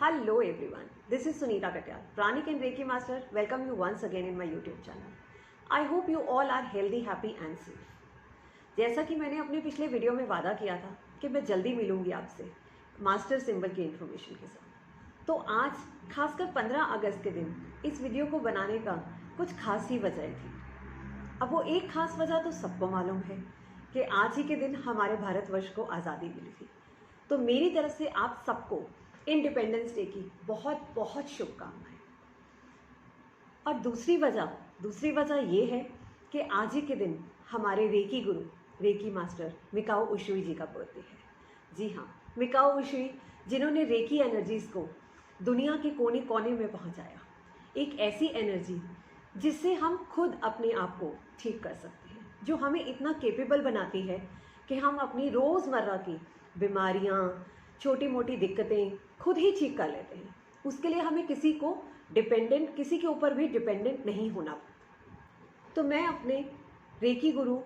Hello everyone, this is Sunita Katyal, Pranic and Reiki Master. Welcome you once again in my YouTube channel. I hope you all are healthy, happy and safe. जैसा कि मैंने अपने पिछले video में वादा किया था कि मैं जल्दी मिलूंगी आपसे मास्टर सिंबल की इन्फॉर्मेशन के साथ, तो आज खासकर 15 अगस्त के दिन इस वीडियो को बनाने का कुछ खास ही वजह थी। अब वो एक खास वजह तो सबको मालूम है कि आज ही के दिन हमारे भारतवर्ष को आज़ादी मिली थी। तो मेरी तरफ से आप सबको इंडिपेंडेंस डे की बहुत बहुत शुभकामनाएं। और दूसरी वजह ये है कि आज ही के दिन हमारे रेकी गुरु, रेकी मास्टर मिकाओ उशुई जी का बर्थडे है। जी हाँ, मिकाओ उशुई, जिन्होंने रेकी एनर्जीज़ को दुनिया के कोने कोने में पहुंचाया। एक ऐसी एनर्जी जिससे हम खुद अपने आप को ठीक कर सकते हैं, जो हमें इतना केपेबल बनाती है कि हम अपनी रोज़मर्रा की बीमारियाँ, छोटी मोटी दिक्कतें खुद ही ठीक कर लेते हैं। उसके लिए हमें किसी के ऊपर भी डिपेंडेंट नहीं होना। तो मैं अपने रेकी गुरु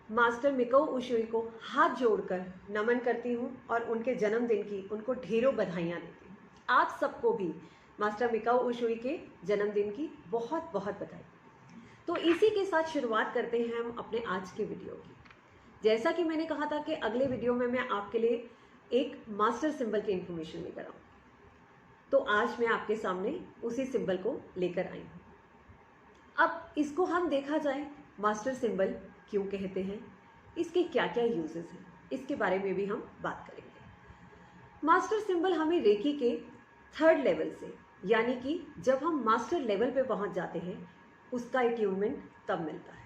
मास्टर मिकाओ उशुई को हाथ जोड़कर नमन करती हूँ और उनके जन्मदिन की उनको ढेरों बधाइयाँ देती हूँ। आप सबको भी मास्टर मिकाओ उशुई के जन्मदिन की बहुत बहुत बधाई। तो इसी के साथ शुरुआत करते हैं हम अपने आज के वीडियो की। जैसा कि मैंने कहा था कि अगले वीडियो में मैं आपके लिए एक मास्टर सिंबल की इन्फॉर्मेशन लेकर आऊँ, तो आज मैं आपके सामने उसी सिंबल को लेकर आई हूँ। अब इसको हम देखा जाए, मास्टर सिंबल क्यों कहते हैं, इसके क्या क्या यूजेस हैं, इसके बारे में भी हम बात करेंगे। मास्टर सिंबल हमें रेकी के 3rd लेवल से, यानी कि जब हम मास्टर लेवल पे पहुंच जाते हैं, उसका अट्यूनमेंट तब मिलता है।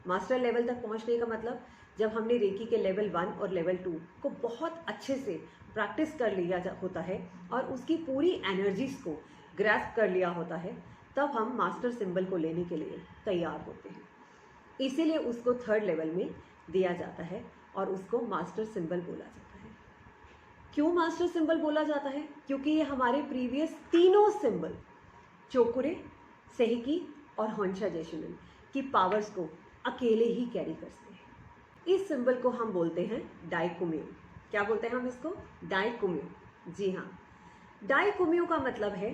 मास्टर लेवल तक पहुंचने का मतलब जब हमने रेकी के लेवल 1 और लेवल 2 को बहुत अच्छे से प्रैक्टिस कर लिया होता है और उसकी पूरी एनर्जीज को ग्रैस्प कर लिया होता है, तब हम मास्टर सिंबल को लेने के लिए तैयार होते हैं। इसीलिए उसको 3rd लेवल में दिया जाता है और उसको मास्टर सिंबल बोला जाता है। क्यों मास्टर सिंबल बोला जाता है? क्योंकि ये हमारे प्रीवियस तीनों सिंबल, चोकुरे, सेहिकी और होंशा जेशुनन की पावर्स को अकेले ही कैरी करते हैं। इस सिंबल को हम बोलते हैं डाइकुम्यू। क्या बोलते हैं हम इसको? डाइकुम्यू। जी हाँ, डाइकुम्यू का मतलब है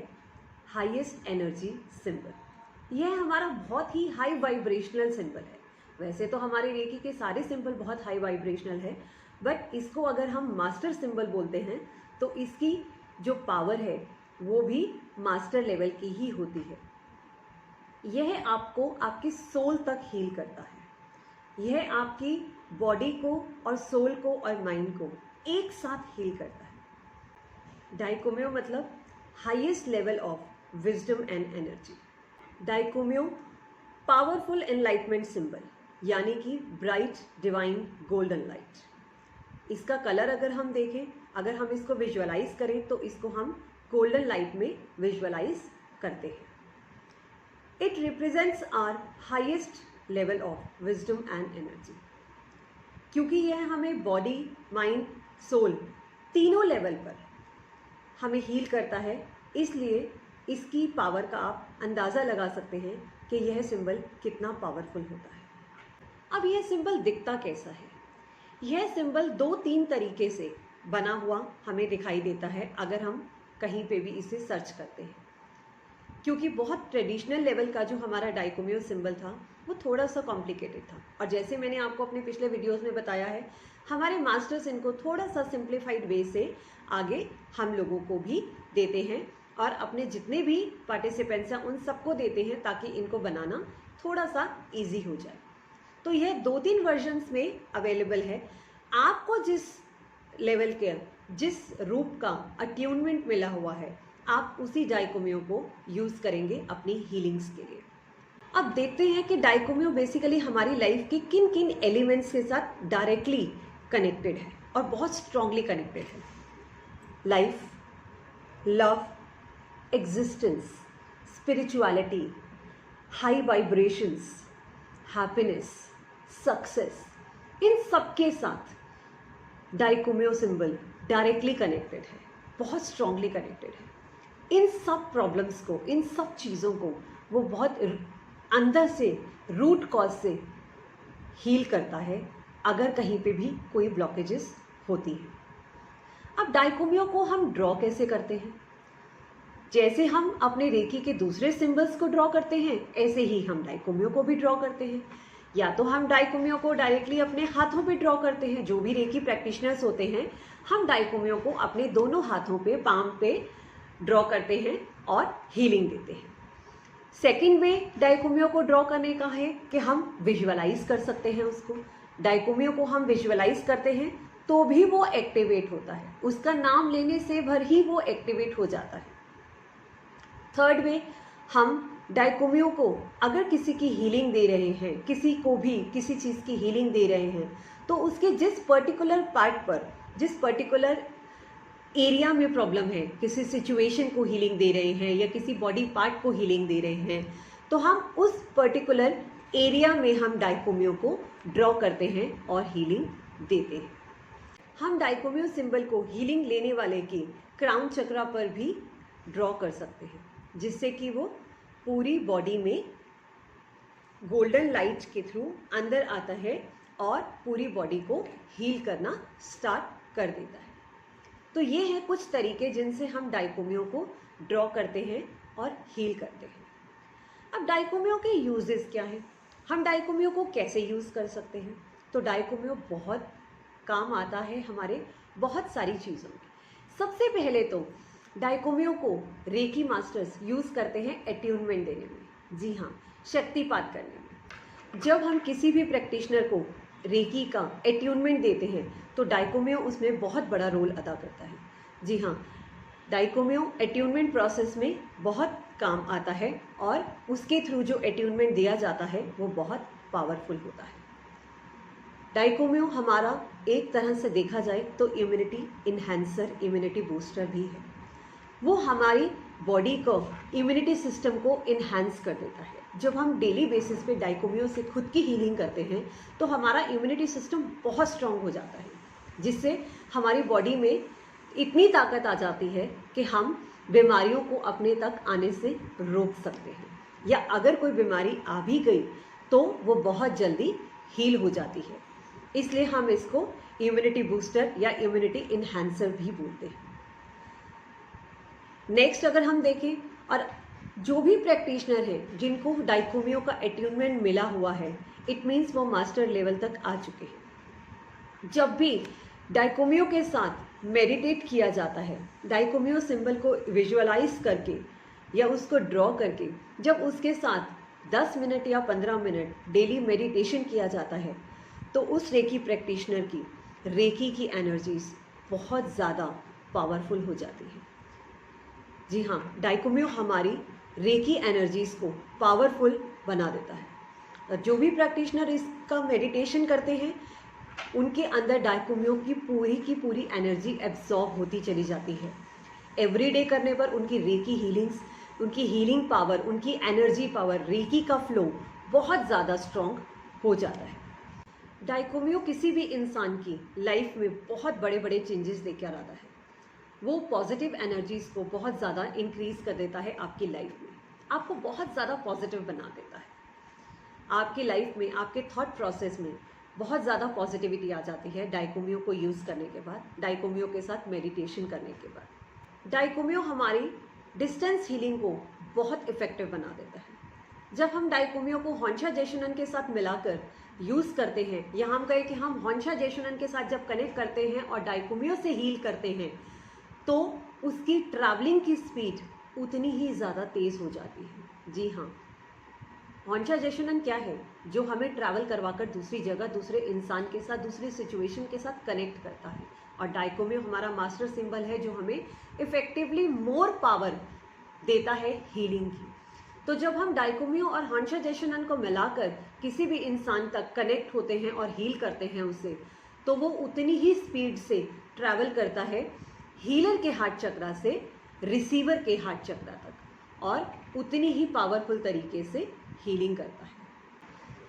हाईएस्ट एनर्जी सिंबल। यह हमारा बहुत ही हाई वाइब्रेशनल सिंबल है। वैसे तो हमारे रेकी के सारे सिंबल बहुत हाई वाइब्रेशनल है, बट इसको अगर हम मास्टर सिंबल बोलते हैं तो इसकी जो पावर है वो भी मास्टर लेवल की ही होती है। यह आपको आपकी सोल तक हील करता है। यह आपकी बॉडी को और सोल को और माइंड को एक साथ हील करता है। डाइकुम्यू मतलब highest level of wisdom and energy. Dai Ko Myo powerful enlightenment symbol, यानी कि ब्राइट डिवाइन गोल्डन लाइट। इसका कलर अगर हम देखें, अगर हम इसको विजुअलाइज करें तो इसको हम गोल्डन लाइट में विजुअलाइज करते हैं। It represents our highest level of wisdom and energy. क्योंकि यह हमें बॉडी, माइंड, सोल तीनों लेवल पर हमें हील करता है, इसलिए इसकी पावर का आप अंदाज़ा लगा सकते हैं कि यह सिंबल कितना पावरफुल होता है। अब यह सिंबल दिखता कैसा है? यह सिंबल 2-3 तरीके से बना हुआ हमें दिखाई देता है अगर हम कहीं पे भी इसे सर्च करते हैं। क्योंकि बहुत ट्रेडिशनल लेवल का जो हमारा डाइकुम्यू सिंबल था वो थोड़ा सा कॉम्प्लिकेटेड था, और जैसे मैंने आपको अपने पिछले वीडियोस में बताया है, हमारे मास्टर्स इनको थोड़ा सा सिंप्लीफाइड वे से आगे हम लोगों को भी देते हैं और अपने जितने भी पार्टिसिपेंट्स हैं उन सबको देते हैं, ताकि इनको बनाना थोड़ा सा ईजी हो जाए। तो यह 2-3 वर्जन्स में अवेलेबल है। आपको जिस लेवल के, जिस रूप का अट्यूनमेंट मिला हुआ है, आप उसी डाइकुम्यू को यूज़ करेंगे अपनी हीलिंग्स के लिए। अब देखते हैं कि डाइकुम्यू बेसिकली हमारी लाइफ के किन किन एलिमेंट्स के साथ डायरेक्टली कनेक्टेड है और बहुत स्ट्रांगली कनेक्टेड है। Life, love, existence, spirituality, high vibrations, happiness, success, इन सब के साथ डाइकुम्यू सिंबल डायरेक्टली कनेक्टेड है, बहुत स्ट्रांगली कनेक्टेड है। इन सब प्रॉब्लम्स को, इन सब चीज़ों को वो बहुत अंदर से, रूट कॉज से हील करता है अगर कहीं पे भी कोई ब्लॉकेजेस होती हैं। अब डाइकुम्यू को हम ड्रॉ कैसे करते हैं? जैसे हम अपने रेकी के दूसरे सिंबल्स को ड्रॉ करते हैं, ऐसे ही हम डाइकोमियो को भी ड्रॉ करते हैं। या तो हम डाइकोमियो को डायरेक्टली अपने हाथों पे ड्रॉ करते हैं, जो भी रेकी प्रैक्टिशनर्स होते हैं हम डाइकोमियो को अपने दोनों हाथों पे, पाम पे ड्रॉ करते हैं और हीलिंग देते हैं। सेकेंड वे डाइकोमियो को ड्रॉ करने का है कि हम विजुअलाइज कर सकते हैं उसको। डाइकोमियो को हम विजुअलाइज करते हैं तो भी वो एक्टिवेट होता है, उसका नाम लेने से भर ही वो एक्टिवेट हो जाता है। थर्ड वे, हम डाइकोमियो को अगर किसी की हीलिंग दे रहे हैं, किसी को भी किसी चीज़ की हीलिंग दे रहे हैं, तो उसके जिस पर्टिकुलर पार्ट पर, जिस पर्टिकुलर एरिया में प्रॉब्लम है, किसी सिचुएशन को हीलिंग दे रहे हैं या किसी बॉडी पार्ट को हीलिंग दे रहे हैं, तो हम उस पर्टिकुलर एरिया में हम डाइकोमियो को ड्रॉ करते हैं और हीलिंग देते हैं। हम डाइकोमियो सिंबल को हीलिंग लेने वाले की क्राउन चक्रा पर भी ड्रॉ कर सकते हैं, जिससे कि वो पूरी बॉडी में गोल्डन लाइट के थ्रू अंदर आता है और पूरी बॉडी को हील करना स्टार्ट कर देता है। तो ये हैं कुछ तरीके जिनसे हम डाइकोमियो को ड्रॉ करते हैं और हील करते हैं। अब डाइकोमियो के यूजेस क्या हैं, हम डाइकोमियो को कैसे यूज़ कर सकते हैं? तो डाइकोमियो बहुत काम आता है हमारे बहुत सारी चीज़ों में। सबसे पहले तो डाइकोमियो को रेकी मास्टर्स यूज़ करते हैं एट्यूनमेंट देने में, जी हाँ, शक्तिपात करने में। जब हम किसी भी प्रैक्टिशनर को रेकी का एट्यूनमेंट देते हैं तो डाइकोमियो उसमें बहुत बड़ा रोल अदा करता है। जी हाँ, डाइकोमियो एट्यूनमेंट प्रोसेस में बहुत काम आता है और उसके थ्रू जो एट्यूनमेंट दिया जाता है वो बहुत पावरफुल होता है। डाइकोमियो हमारा एक तरह से देखा जाए तो इम्यूनिटी इन्हेंसर, इम्यूनिटी बूस्टर भी है। वो हमारी बॉडी को, इम्यूनिटी सिस्टम को इन्हांस कर देता है। जब हम डेली बेसिस पे डाइकोमियो से खुद की हीलिंग करते हैं तो हमारा इम्यूनिटी सिस्टम बहुत स्ट्रांग हो जाता है, जिससे हमारी बॉडी में इतनी ताकत आ जाती है कि हम बीमारियों को अपने तक आने से रोक सकते हैं, या अगर कोई बीमारी आ भी गई तो वो बहुत जल्दी हील हो जाती है। इसलिए हम इसको इम्यूनिटी बूस्टर या इम्यूनिटी इन्हांसर भी बोलते हैं। नेक्स्ट अगर हम देखें, और जो भी प्रैक्टिशनर हैं जिनको डाइकोमियो का एट्यूनमेंट मिला हुआ है, इट मीन्स वो मास्टर लेवल तक आ चुके हैं। जब भी डाइकोमियो के साथ मेडिटेट किया जाता है, डाइकोमियो सिंबल को विजुअलाइज करके या उसको ड्रॉ करके, जब उसके साथ 10 मिनट या 15 मिनट डेली मेडिटेशन किया जाता है, तो उस रेकी प्रैक्टिशनर की रेकी की एनर्जीज बहुत ज़्यादा पावरफुल हो जाती है। जी हाँ, डाइकोमियो हमारी रेकी एनर्जीज को पावरफुल बना देता है। जो भी प्रैक्टिशनर इसका मेडिटेशन करते हैं उनके अंदर डाइकोमियो की पूरी एनर्जी एब्जॉर्ब होती चली जाती है। एवरीडे करने पर उनकी रेकी हीलिंग्स, उनकी हीलिंग पावर, उनकी एनर्जी पावर, रेकी का फ्लो बहुत ज़्यादा स्ट्रॉन्ग हो जाता है। डाइकोमियो किसी भी इंसान की लाइफ में बहुत बड़े बड़े चेंजेस लेकर आता है। वो पॉजिटिव एनर्जीज को बहुत ज़्यादा इंक्रीज कर देता है आपकी लाइफ में, आपको बहुत ज़्यादा पॉजिटिव बना देता है। आपकी लाइफ में, आपके थॉट प्रोसेस में बहुत ज़्यादा पॉजिटिविटी आ जाती है डाइकोमियो को यूज़ करने के बाद, डाइकोमियो के साथ मेडिटेशन करने के बाद। डाइकोमियो हमारी डिस्टेंस हीलिंग को बहुत इफेक्टिव बना देता है। जब हम डाइकोमियो को होंशा जैशुनन के साथ मिलाकर यूज़ करते हैं, या हम कहें कि हम होंशा जैशुनन के साथ जब कनेक्ट करते हैं और डाइकोमियो से हील करते हैं, तो उसकी ट्रैवलिंग की स्पीड उतनी ही ज़्यादा तेज़ हो जाती है। जी हाँ, होंशा जैशुनन क्या है? जो हमें ट्रैवल करवाकर दूसरी जगह, दूसरे इंसान के साथ, दूसरी सिचुएशन के साथ कनेक्ट करता है। और डाइकोमियो हमारा मास्टर सिंबल है जो हमें इफेक्टिवली मोर पावर देता है हीलिंग की। तो जब हम डाइकोमियो और होंशा जैशुनन को मिलाकर किसी भी इंसान तक कनेक्ट होते हैं और हील करते हैं उसे, तो वो उतनी ही स्पीड से ट्रैवल करता है हीलर के हार्ट चक्रा से रिसीवर के हार्ट चक्रा तक, और उतनी ही पावरफुल तरीके से हीलिंग करता है।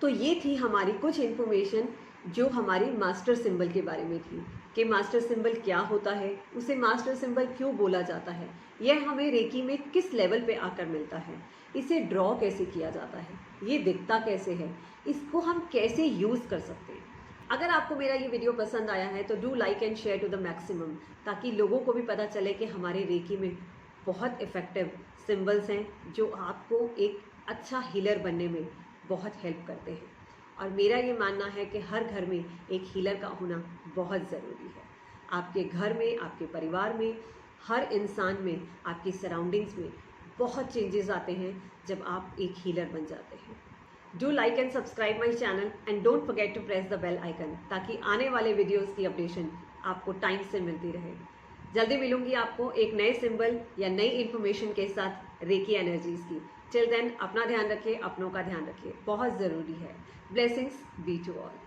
तो ये थी हमारी कुछ इन्फॉर्मेशन जो हमारी मास्टर सिंबल के बारे में थी, कि मास्टर सिंबल क्या होता है, उसे मास्टर सिंबल क्यों बोला जाता है, यह हमें रेकी में किस लेवल पे आकर मिलता है, इसे ड्रॉ कैसे किया जाता है, ये दिखता कैसे है, इसको हम कैसे यूज़ कर सकते हैं। अगर आपको मेरा ये वीडियो पसंद आया है तो do like and share to the maximum, ताकि लोगों को भी पता चले कि हमारे रेकी में बहुत इफ़ेक्टिव सिंबल्स हैं जो आपको एक अच्छा हीलर बनने में बहुत हेल्प करते हैं। और मेरा ये मानना है कि हर घर में एक हीलर का होना बहुत ज़रूरी है। आपके घर में, आपके परिवार में, हर इंसान में, आपकी सराउंडिंग्स में बहुत चेंजेस आते हैं जब आप एक हीलर बन जाते हैं। Do like and subscribe my channel and don't forget to press the bell icon, ताकि आने वाले वीडियोस की अपडेशन आपको टाइम से मिलती रहे। जल्दी मिलूंगी आपको एक नए सिंबल या नई इन्फॉर्मेशन के साथ रेकी एनर्जीज की। टिल देन अपना ध्यान रखिए, अपनों का ध्यान रखिए, बहुत ज़रूरी है। Blessings be to all.